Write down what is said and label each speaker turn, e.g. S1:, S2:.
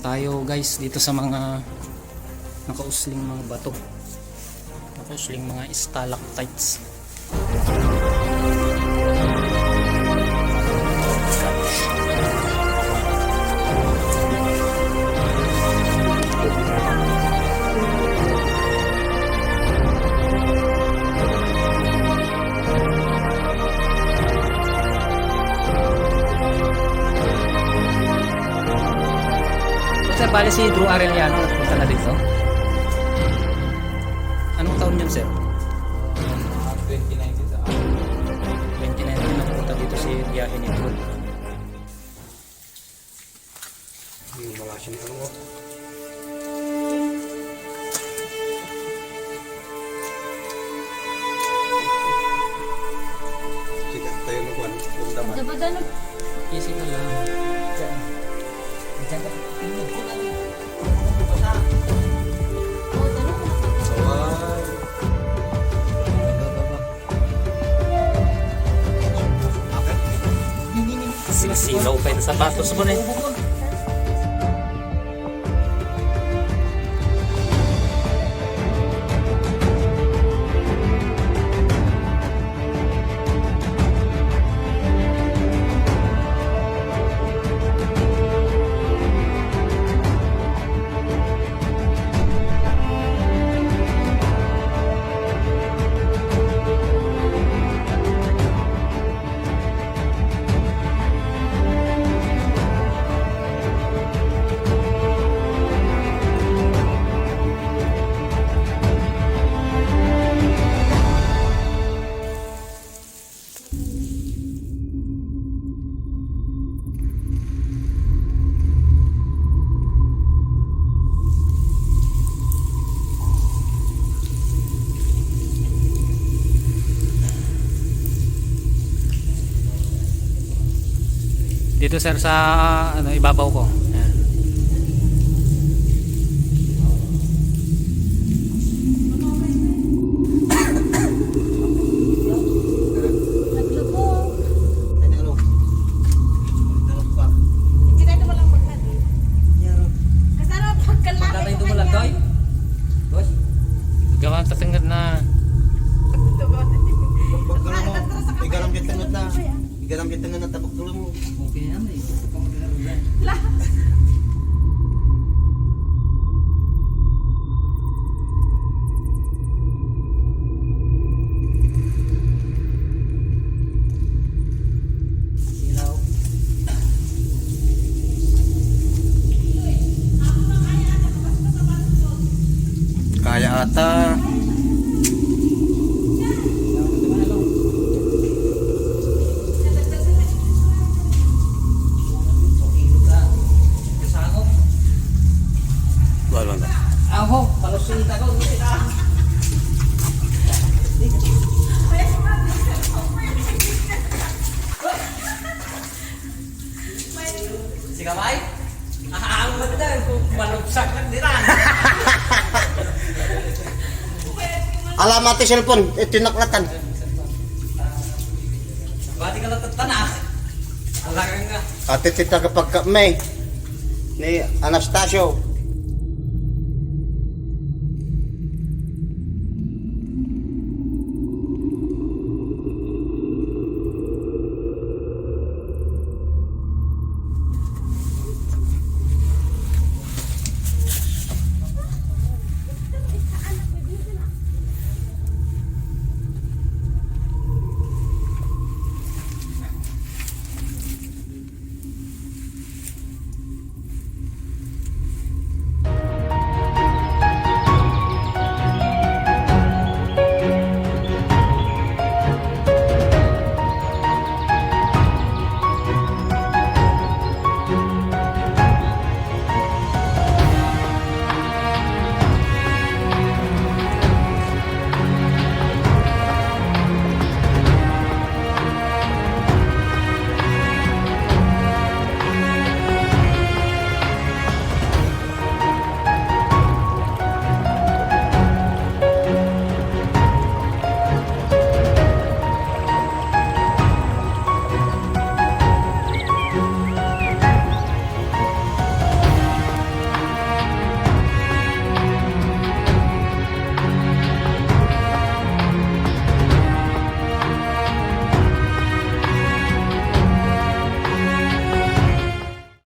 S1: tayo guys dito sa mga nakausling mga bato, nakausling mga stalactites. Sir, bali si Drew Arellano nagpunta na dito. Anong taon yun, sir?
S2: 2019 sa
S1: 2019 nagpunta dito si biyahe ni Drew.
S2: yung mga sinunod. Sige, tayo nagwan. Lumdaman.
S3: Dapat
S1: Easy na lang.
S2: Saway.
S1: Sinisilaw pa yung sapatos mo na eh. Dito sir sa ano ibabaw ko. Ayan. Gawang tatanggal na.
S2: Igalam kita tengah na. Igalam kita tengah na tapok dulu mo.
S1: Okay na eh.
S2: Kaya ata. Wala na.
S1: Aho, palusita ko sila. Si Kamay? Ang maganda, malugsak lang din ah.
S2: Alamat yung cellphone, tinaklatan.
S1: Bati ka lang tatanah. Alagang nga.
S2: At tita kapag may ni Anastasio.